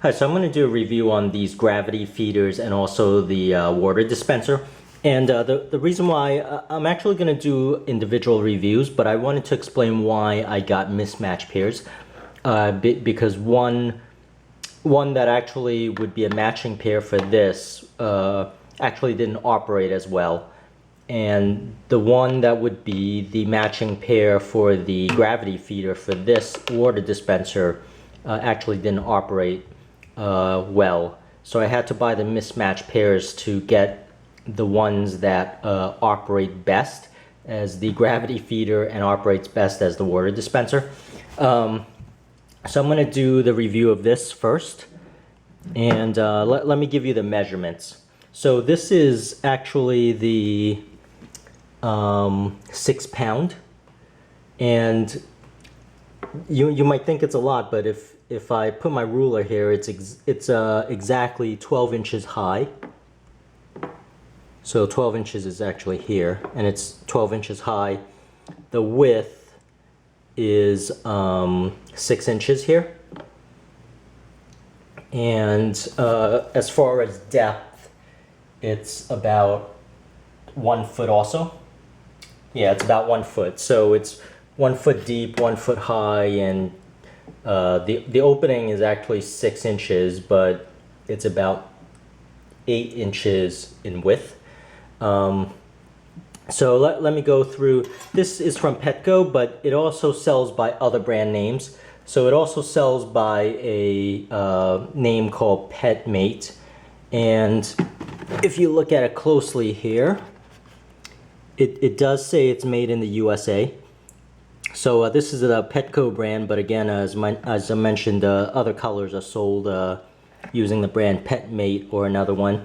Hi, so I'm going to do a review on these gravity feeders and also the water dispenser. And the reason why I'm actually going to do individual reviews, but I wanted to explain why I got mismatched pairs. Because one that actually would be a matching pair for this actually didn't operate as well. And the one that would be the matching pair for the gravity feeder for this water dispenser actually didn't operate well. So I had to buy the mismatched pairs to get the ones that operate best as the gravity feeder and operates best as the water dispenser. So I'm going to do the review of this first, and let me give you the measurements. So this is actually the 6 pound, and you might think it's a lot, but if I put my ruler here, it's exactly 12 inches high. So 12 inches is actually here, and it's 12 inches high. The width is 6 inches here. And as far as depth, it's about 1 foot also. Yeah, it's about 1 foot. So it's 1 foot deep, 1 foot high, and the opening is actually 6 inches, but it's about 8 inches in width. So let me go through. This is from Petco, but it also sells by other brand names. So it also sells by a name called Petmate. And if you look at it closely here, it does say it's made in the USA. So this is a Petco brand, but again, as I mentioned, other colors are sold using the brand Petmate or another one.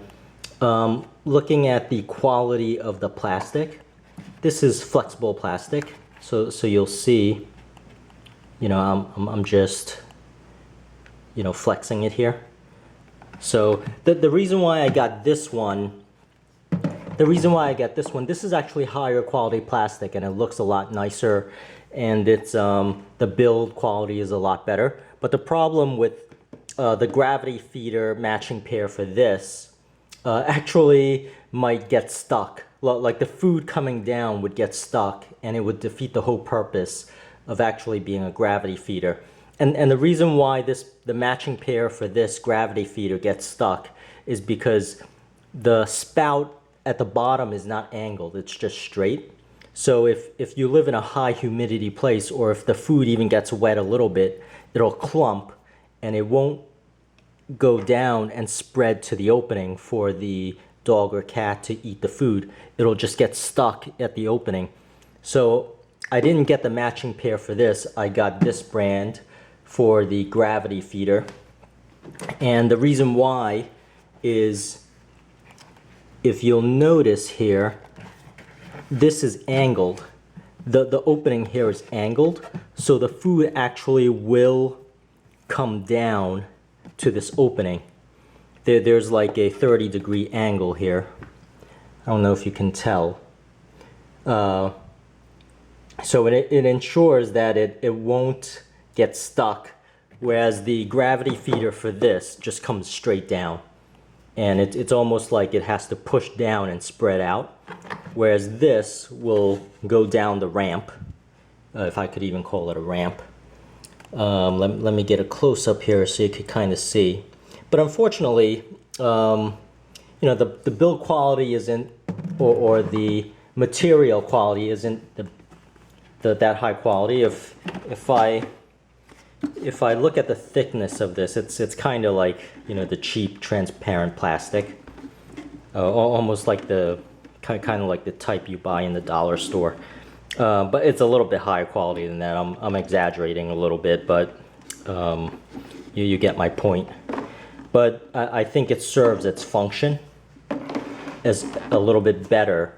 Looking at the quality of the plastic, this is flexible plastic. So you'll see, you know, I'm just, you know, flexing it here. So the reason why I got this one, this is actually higher quality plastic, and it looks a lot nicer, and it's the build quality is a lot better. But the problem with the gravity feeder matching pair for this actually might get stuck. Like the food coming down would get stuck, and it would defeat the whole purpose of actually being a gravity feeder. And the reason why the matching pair for this gravity feeder gets stuck is because the spout at the bottom is not angled, it's just straight. So if you live in a high humidity place, or if the food even gets wet a little bit, it'll clump and it won't go down and spread to the opening for the dog or cat to eat the food. It'll just get stuck at the opening. So I didn't get the matching pair for this. I got this brand for the gravity feeder. And the reason why is, if you'll notice here, this is angled. The opening here is angled, so the food actually will come down to this opening. There's like a 30-degree angle here. I don't know if you can tell. So it ensures that it won't get stuck, whereas the gravity feeder for this just comes straight down. And it's almost like it has to push down and spread out, whereas this will go down the ramp, if I could even call it a ramp. Let me get a close-up here so you could kind of see. But unfortunately, you know, the build quality isn't, or the material quality isn't that high quality. If I look at the thickness of this, it's kind of like, you know, the cheap transparent plastic, almost like the kind of like the type you buy in the dollar store. But it's a little bit higher quality than that. I'm exaggerating a little bit, but you get my point. But I think it serves its function as a little bit better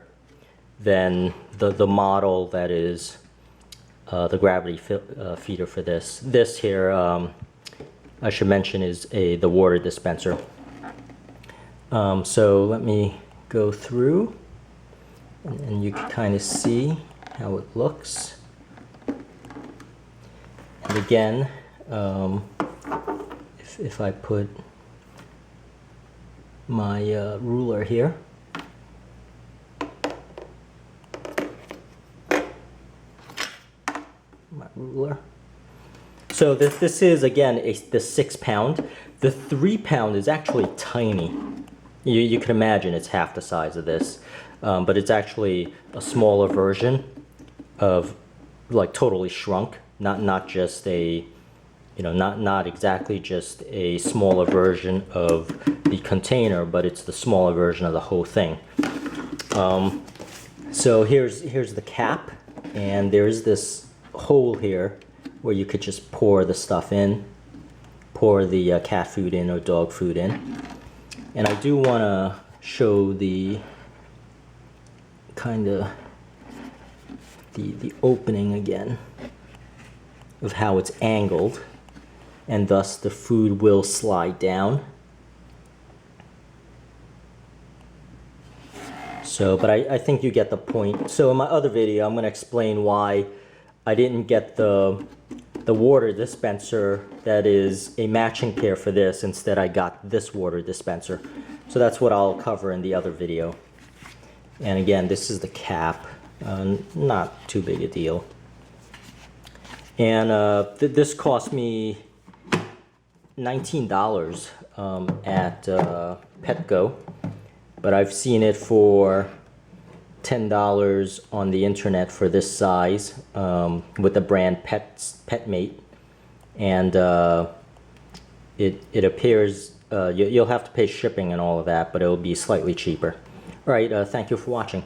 than the model that is the gravity feeder for this. This here, I should mention, is the water dispenser. So let me go through, and you can kind of see how it looks. And again, if I put my ruler here. My ruler. So this is again the 6 pound. The 3 pound is actually tiny. You can imagine it's half the size of this, but it's actually a smaller version of, like, totally shrunk. Not just a, you know, not exactly just a smaller version of the container, but it's the smaller version of the whole thing. So here's the cap, and there's this hole here where you could just pour the stuff in, pour the cat food in or dog food in. And I do want to show the kind of the opening again of how it's angled, and thus the food will slide down. So, but I think you get the point. So in my other video, I'm going to explain why I didn't get the water dispenser that is a matching pair for this. Instead, I got this water dispenser. So that's what I'll cover in the other video. And again, this is the cap. Not too big a deal. And this cost me $19 at Petco, but I've seen it for $10 on the internet for this size, with the brand Petmate, and it appears you'll have to pay shipping and all of that, but it'll be slightly cheaper. All right, thank you for watching.